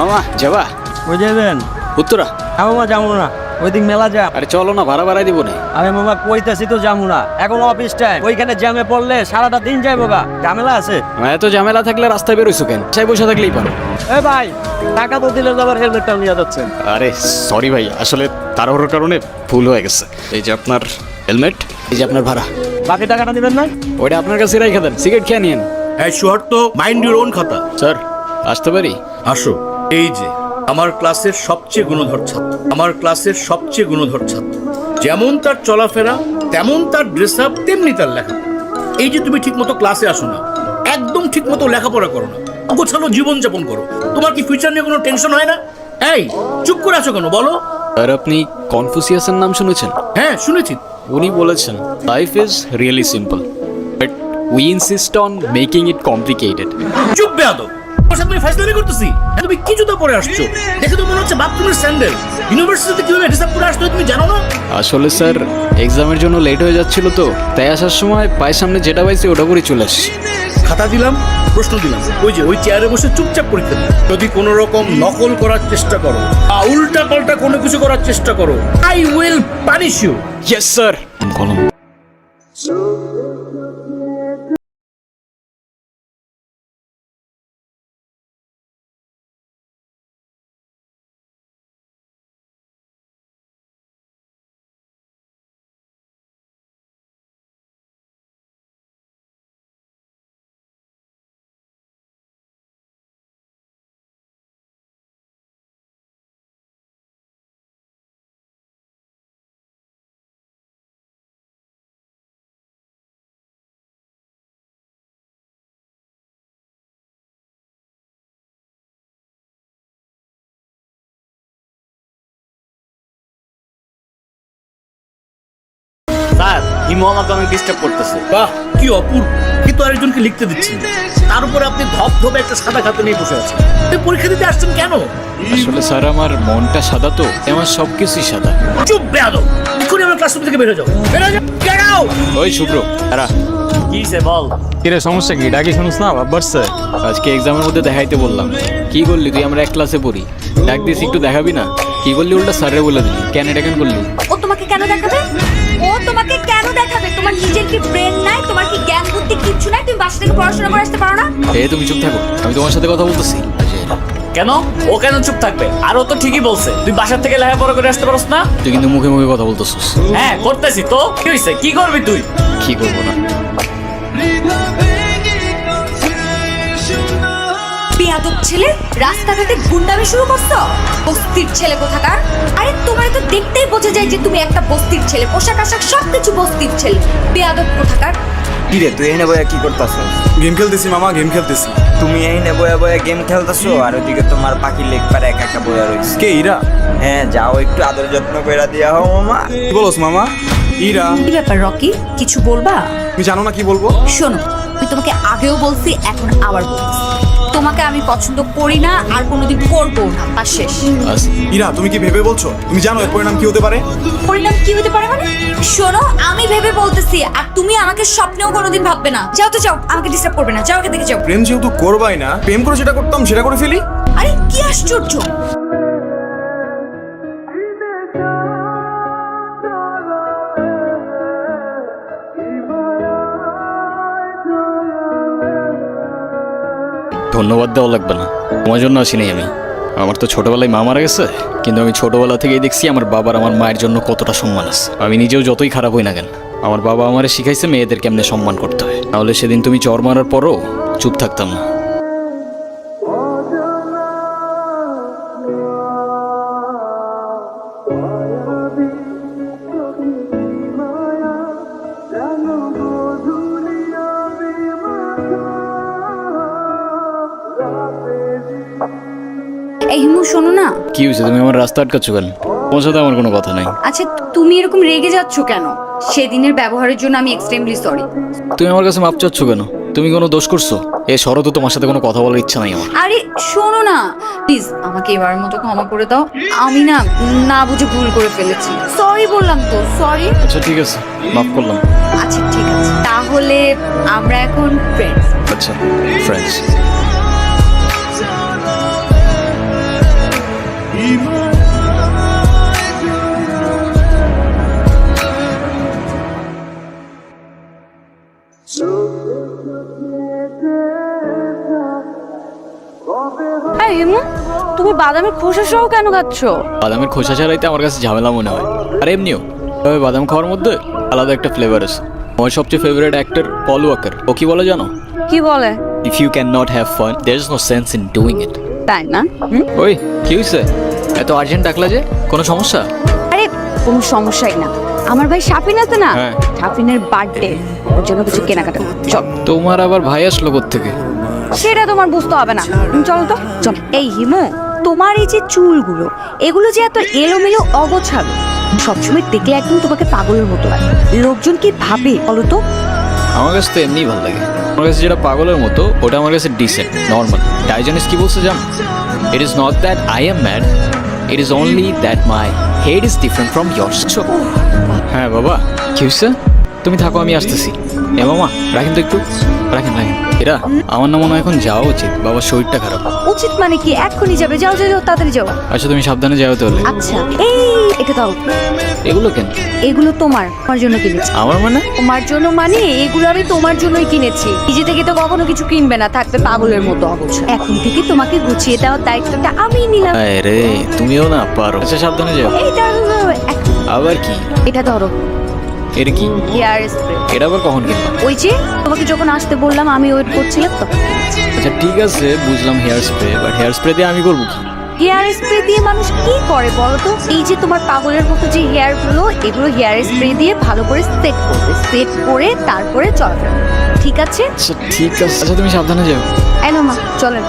মামা যাবা? কই যাবেন? উত্তরা। হ্যাঁ মামা যাবো না, ওইদিক মেলা যা। আরে চলো না, ভাড়া বাড়াই দিব না। আরে মামা কইতেছি তো যাবো না, এখন অফিস টাইম, ওইখানে জ্যামে পড়লে সারাটা দিন যাইবো গা, ঝামেলা আছে। এত ঝামেলা থাকলে রাস্তায় বেরোইছো কেন? চাই বসে থাকলেই পারো। এ ভাই টাকা তো দিলে আবার হেলমেটটা নিয়ে যাচ্ছেন। আরে সরি ভাই, আসলে তাড়াহুড়োর কারণে ভুল হয়ে গেছে। এই যে আপনার হেলমেট, এই যে আপনার ভাড়া। বাকি টাকাটা দিবেন না? ওইটা আপনার কাছে রেখে দেন, সিগারেট খেয়ে নিন। এই শহর তো মাইন্ড ইউর ওন খাতা। স্যার আসতে পারি? আসো। এই যে আমার ক্লাসের সবচেয়ে গুণধর ছাত্র, আমার ক্লাসের সবচেয়ে গুণধর ছাত্র, যেমন তার চলাফেরা তেমন তার ড্রেস আপ তেমনি তার লেখাপড়া। এই যে তুমি ঠিকমতো ক্লাসে আসো না, একদম ঠিকমতো লেখাপড়া করো না, গোছালো জীবনযাপন করো, তোমার কি ফিউচার নিয়ে কোনো টেনশন হয় না? এই চুপ করে আছো কেন বলো? স্যার আপনি কনফুসিয়াসের নাম শুনেছেন? হ্যাঁ শুনেছি। উনি বলেছেন life is really simple but we insist on making it complicated. চুপ বেয়াদব, তোমার সাথে আমি ফাইজলামি করতেছি? তুমি কি জুতা পরে আসছো? দেখে তো মনে হচ্ছে বাথরুমের স্যান্ডেল। ইউনিভার্সিটিতে কিভাবে ড্রেস আপ করে আসতে হয় তুমি জানো না? আসলে স্যার এক্সামের জন্য লেট হয়ে যাচ্ছিল তো, তাই আসার সময় পায়ের সামনে যেটা পাইছি ওটা করে চলে আসছি। খাতা দিলাম, প্রশ্ন দিলাম, ওই যে ওই চেয়ারে বসে চুপচাপ পরীক্ষা দিলাম। যদি কোনো রকম নকল করার চেষ্টা করো, উল্টা পাল্টা কোনো কিছু করার চেষ্টা করো, I will punish you. Yes sir. কলম। স্যার হিমু আমাকে অনেক ডিস্টার্ব করতেছে। বাহ কি অপূর্ব, কিন্তু আরেকজনকে লিখতে দিচ্ছেন, তার উপরে আপনি ধপ ধপে একটা সাদা খাতা নিয়ে বসে আছেন। আপনি পরীক্ষা দিতে আসছেন কেন? আসলে স্যার আমার মনটা সাদা তো, আমার সবকিছুই সাদা। চুপ বেয়াদব, এক্ষুনি আমার ক্লাসরুম থেকে বের হয়ে যাও, বের হয়ে যাও, গেট আউট। ওই শুভ্র তারা কি সে বল? কিরে সমস্যা কি? ডাকি শুনুস না বাড়ছে? আজকে এক্সামের মধ্যে দেখাইতে বললাম। কি করলি তুই? আমরা এক ক্লাসে পড়ি, ডাক দিস একটু দেখাবি না? কি বললি? উল্টা স্যারে বলে দিলি। কেন এটা কেন করলি? ও তোমাকে কেন দেখাবে? ও তোমাকে কেন দেখাবে? তোমার নিজের কি ব্রেন নাই? তোমার কি জ্ঞান বুদ্ধি কিচ্ছু নাই? তুমি বাসা থেকে পড়াশোনা করে আসতে পারো না? তুমি চুপ থাকো, আমি তোমার সাথে কথা বলতেছি। কেন ও কেন চুপ থাকবে? আর ও তো ঠিকই বলছে, তুই বাসার থেকে লেখাপড়া করে আসতে পারস না। তুই কিন্তু মুখে মুখে কথা বলতেছিস। হ্যাঁ করতেছি তো, কি হয়েছে? কি করবি তুই? কি করবো না? বেয়াদব ছেলে, রাস্তাঘাটে গুন্ডামি শুরু করছো? বস্তির ছেলে কোথাকার। আরে তোমার তো দেখতেই বোঝা যায় যে তুমি একটা বস্তির ছেলে, পোশাক আশাক সবকিছু বস্তির ছেলে। বেয়াদব কোথাকার। কি রে তুই এই বয়া কি করতেছো? গেম খেলতেছি মামা, গেম খেলতেছি। তুমি এই বয়া বয়া গেম খেলতেছো আর ওদিকে তোমার পাখি লেগ পারে একা একা বয়া রয়েছে। কে ইরা? হ্যাঁ যাও একটু আদর যত্ন কইরা দিয়া হও মামা। কি বলছ মামা? ইরা? কি ব্যাপার রকি, কিছু বলবা? তুমি জানো না কি বলবো? শোনো, আমি তোমাকে আগেও বলছি, এখন আবার বলছি, তোমাকে আমি পছন্দ করি না আর কোনোদিন করবো না, তা শেষ। ইরা তুমি কি ভেবে বলছো? তুমি জানো এর পরিণাম কি হতে পারে? পরিণাম কি হতে পারে মানে? শোনো, আমি ভেবে বলতেছি আর তুমি আমাকে স্বপ্নেও কোনোদিন ভাববে না। যাও তো যাও, আমাকে ডিস্টার্ব করবে না, যাও এখান থেকে যাও। প্রেম যেহেতু করবাই না, প্রেম করে যেটা করতাম সেটা করে ফেলি। আরে কি আশ্চর্য! ধন্যবাদ দেওয়া লাগবে না, তোমার জন্য আসিনি আমি। আমার তো ছোটবেলায় মা মারা গেছে, কিন্তু আমি ছোটবেলা থেকেই দেখছি আমার বাবার আমার মায়ের জন্য কতটা সম্মান আছে। আমি নিজেও যতই খারাপ হই না কেন, আমার বাবা আমারে শিখাইছে মেয়েদের কেমনে সম্মান করতে হয়। তাহলে সেদিন তুমি চর মারার পরও চুপ থাকতাম না। এই হিমু শোনো না। কি হয়েছে? তুমি আমার রাস্তা আটকাচ্ছ কেন? তোমার সাথে আমার কোনো কথা নাই। আচ্ছা তুমি এরকম রেগে যাচ্ছ কেন? সেদিনের ব্যবহারের জন্য আমি এক্সট্রিমলি সরি। তুমি আমার কাছে মাপ চাচ্ছ কেন? তুমি কোনো দোষ করছো? শরৎ তোমার সাথে কোনো কথা বলার ইচ্ছা নাই আমার। আরে শোনো না, প্লিজ আমাকে এবারের মতো ক্ষমা করে দাও। আমি না বুঝে ভুল করে ফেলেছি। সরি বললাম তো, সরি। আচ্ছা ঠিক আছে, মাফ করলাম। আচ্ছা ঠিক আছে, তাহলে আমরা এখন ফ্রেন্ডস। আচ্ছা ফ্রেন্ডস। এই ইমু, তুমি বাদামের খোসা সহ কেন খাচ্ছ? বাদামের খোসা ছাড়াইতে আমার কাছে ঝামেলা মনে হয়। আর এমনিও তবে বাদাম খাওয়ার মধ্যে আলাদা একটা ফ্লেভার আছে। আমার সবচেয়ে ফেভারিট অ্যাক্টর পল ওয়াকার, ও কি বলে জানো? কি বলে? If you can not have fun there is no sense in doing it. তাই না? ওই কি হয়েছে, এত আর্জেন্ট ডাকলা যে? কোনো সমস্যা? আরে কোনো সমস্যাই না, আমার ভাই শাফিন আছে না, হ্যাঁ। শাফিনের বার্থডে, ওর জন্য কিছু কেনাকাটা করতে। চল। তোমার আবার ভাই আসলো কোত্থেকে? সেটা তোমার বুঝতে হবে না, তুমি চলো তো। চল। এই হিমু, তোমার এই যে চুলগুলো, এগুলো যে এত এলোমেলো অগোছালো, সবসময় দেখলে একদম তোমাকে পাগলের মতো লাগে। লোকজন কি ভাবে বলো তো? আমার কাছে তো এমনিই ভালো লাগে। আমার কাছে যেটা পাগলের মতো ওটা আমার কাছে ডিসেন্ট, নর্মাল। ডাইজনিস কি বলছে জানো? It is not that I am mad, it is only that my head is different from years. হ্যাঁ বাবা, কি হয়েছে? তুমি থাকো, আমি আসতেছি। এ মামা রাখেন তো একটু, রাখেন রাখেন। এরা আমার না মনে হয় এখন যাওয়া উচিত, বাবার শরীরটা খারাপ। উচিত মানে কি? এক্ষুনি যাবে? যাও যাও যাও, তাড়াতাড়ি যাও। আচ্ছা তুমি সাবধানে যাও তাহলে। আচ্ছা, এই এটা দাও। এগুলো কেন? এগুলো তোমার জন্য কিনেছি। আমার মানে? তোমার জন্য মানে এগুলো আমি তোমার জন্যই কিনেছি। নিজে থেকে তো কখনো কিছু কিনবে না, থাকবে পাগলের মতো অবস্থা। এখন থেকে তোমাকে গুছিয়ে দেওয়ার দায়িত্বটা আমি নিলাম। আরে তুমিও না পারো। আচ্ছা সাবধানে যাও। এই দাঁড়াও, আবার কি? এটা ধরো, এর কি? Hair spray. এটা আবার কখন কিনবা? ওই যে তোমাকে যখন আসতে বললাম, আমি ওয়েট করছিলাম তো। আচ্ছা ঠিক আছে, বুঝলাম hair spray, but hair spray দিয়ে আমি করবো কি? হেয়ার স্প্রে দিয়ে মানুষ কি করে বলো তো? এই যে তোমার পাগলের মতো যে হেয়ার গুলো, এগুলো হেয়ার স্প্রে দিয়ে ভালো করে সেট করবে, সেট করে তারপরে চলাফেরা করবে। ঠিক আছে? আচ্ছা ঠিক আছে। আচ্ছা তুমি সাবধানে যাও। এনো মা, চলেন।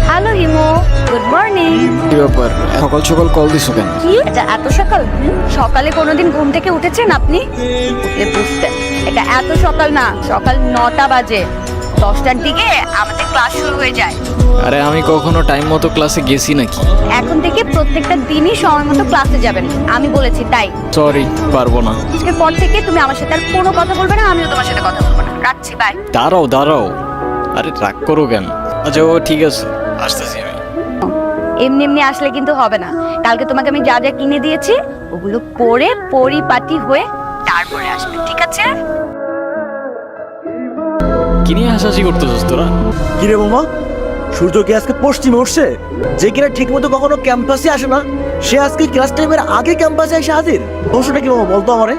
হ্যালো হিমো, গুড মর্নিং। কি ব্যাপার, সকাল সকাল কল দিছো কেন? কি এটা এত সকাল? সকালে কোনোদিন ঘুম থেকে উঠেছেন আপনি? উঠলে বুঝতেন। এটা এত সকাল না, সকাল 9টা বাজে। 10টার দিকে আমাদের ক্লাস শুরু হয়ে যায়। আরে আমি কখনো টাইম মতো ক্লাসে গেছি নাকি? এখন থেকে প্রত্যেকটা দিনই সময় মতো ক্লাসে যাবেন, আমি বলেছি তাই। সরি, পারবো না। আজকের পর থেকে তুমি আমার সাথে আর কোনো কথা বলবে না, আমিও তোমার সাথে কথা বলবো না। রাখছি, বাই। দাঁড়াও দাঁড়াও, আরে রাগ করো কেন? আচ্ছা ও ঠিক আছে, আসতেছি আমি। এমনি এমনি আসলে কিন্তু হবে না। কালকে তোমাকে আমি যা যা কিনে দিয়েছি, ওগুলো পরে পরিপাটি হয়ে তারপরে আসবে, ঠিক আছে? কি নিয়ে হাসাহাসি করতেছিস তোরা? কিরে মামা, সূর্য কি আজকে পশ্চিমে উঠছে? যে কিনা ঠিক মতো কখনো ক্যাম্পাসে আসে না, সে আজকে ক্লাস টাইমের আগে ক্যাম্পাসে এসে হাজির। রহস্যটা কি মামা, বলতো আমারে।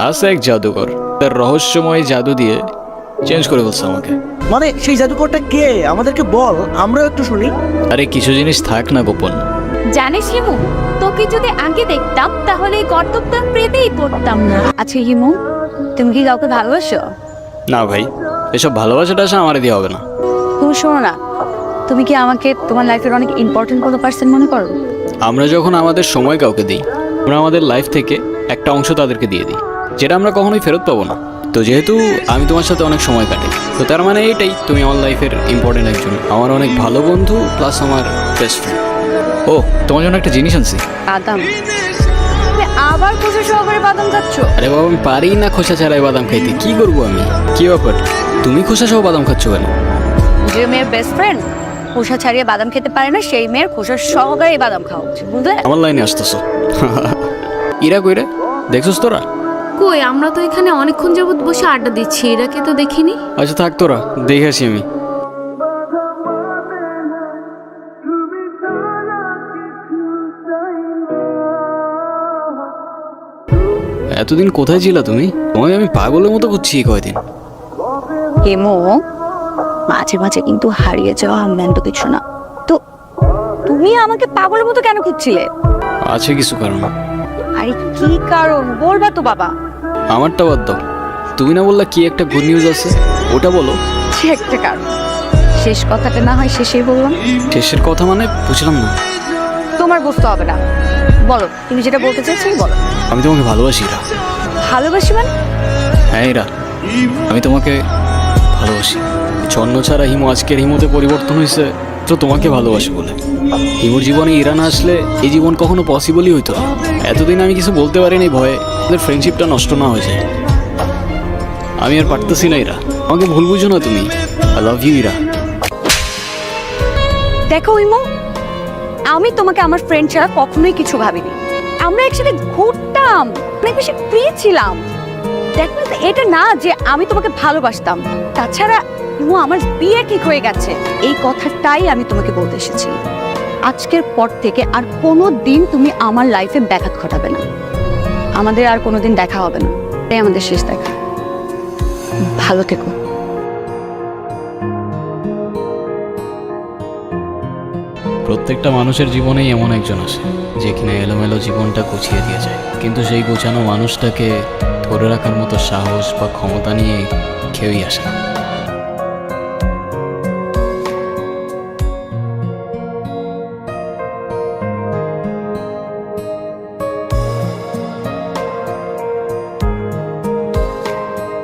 আছে এক জাদুকর, তার রহস্যময় জাদু দিয়ে চেঞ্জ করে বলছে আমাকে। মানে সেই জাদুকরটা কে? আমাদেরকে বল, আমরাও একটু শুনি। আরে কিছু জিনিস থাক না গোপন। জানিস হিমু, তোকে যদি আগে দেখতাম তাহলে এই কর্তব্য প্রেমেই পড়তাম না। আচ্ছা হিমু, তুমি কি কাউকে ভালোবাসো? না ভাই, এসব ভালোবাসাটা আসা আমারে দিয়ে হবে না। তুমি শোনো না, তুমি কি আমাকে তোমার লাইফের অনেক ইম্পর্টেন্ট কোনো পার্সন মনে করো? আমরা যখন আমাদের সময় কাউকে দিই, আমরা আমাদের লাইফ থেকে একটা অংশ তাদেরকে দিয়ে দিই, যেটা আমরা কখনোই ফেরত পাবো না। তো যেহেতু আমি তোমার সাথে অনেক সময় কাটাই, তো তার মানে এইটাই, তুমি আমার লাইফের ইম্পর্টেন্ট একজন, আমার অনেক ভালো বন্ধু প্লাস আমার বেস্ট ফ্রেন্ড। ও তোমার জন্য একটা জিনিস আনছি। বাদাম? তুমি আবার খুশি সহকারে বাদাম খাচ্ছ? আরে বাবা আমি পারি না খোসা ছাড়াই বাদাম খাইতে, কি করবো আমি? কি ব্যাপার, তুমি খোসা সহ বাদাম খাচ্ছ কেন? যে মেয়ের বেস্ট ফ্রেন্ড খোসা ছাড়িয়ে বাদাম খেতে পারে না, সেই মেয়ের খোসা সহকারে বাদাম খাওয়া উচিত, বুঝলে? আমার লাইনে আসতেছো? ইরা কইরে দেখছস তোরা? কই, আমরা তো এখানে অনেকক্ষণ যাবত বসে আড্ডা দিচ্ছি, এরাকে তো দেখিনি। আচ্ছা থাক তোরা, দেখে আসি আমি। এতদিন কোথায় ছিলা তুমি? তোমায় আমি পাগলের মতো করছি এই কয়দিন। হেমো, মাঝে মাঝে কিন্তু হারিয়ে যাওয়া আনন্দ কিছু না তো। তুমি আমাকে পাগলের মতো কেন খুঁজছিলে? আছে কিছু কারণ। আরে কি কারণ বলবা তো বাবা। আমারটা বাদ দাও, তুমি না বললা কি একটা গুড নিউজ আছে, ওটা বলো। সে একটা কারণ, শেষ কথাটা না হয় শেষেই বললাম। শেষের কথা মানে বুঝলাম না। তোমার বুঝতে হবে না, বলো তুমি যেটা বলতে চাইছো বলো। আমি তোমাকে ভালোবাসি ইরা। ভালোবাসি মানে? হ্যাঁ ইরা, আমি তোমাকে ভালোবাসি। ছন্ন ছাড়া হিমু আজকের হিমুতে পরিবর্তন হয়েছে তো তোমাকে ভালোবাসি বলে। হিমুর জীবনে ইরা না আসলে এই জীবন কখনো পসিবলই হইতো না। এতদিন আমি কিছু বলতে পারিনি ভয়ে আমাদের ফ্রেন্ডশিপটা নষ্ট না হয়ে যায়। আমি আর পারতেছি না ইরা, আমাকে ভুল বুঝো না তুমি। I love you Ira. দেখো ইমো, আমি তোমাকে আমার ফ্রেন্ড ছাড়া কখনোই কিছু ভাবিনি। আমরা একসাথে ঘুরতাম, অনেক বেশি ফ্রি ছিলাম। দেখো এটা না যে আমি তোমাকে ভালোবাসতাম। তাছাড়া আমার বিয়ে ঠিক হয়ে গেছে, এই কথাটাই আমি তোমাকে বলতে এসেছি। আজকের পর থেকে আর কোনো দিন তুমি আমার লাইফে ব্যাঘাত ঘটাবে না। আমাদের আর কোনোদিন দেখা হবে না, এই আমাদের শেষ দেখা। ভালো থেকো। প্রত্যেকটা মানুষের জীবনেই এমন একজন আসে যে কিনা এলোমেলো জীবনটা গুছিয়ে দিয়ে যায়, কিন্তু সেই গোছানো মানুষটাকে ধরে রাখার মতো সাহস বা ক্ষমতা নিয়ে কেউই আসে না।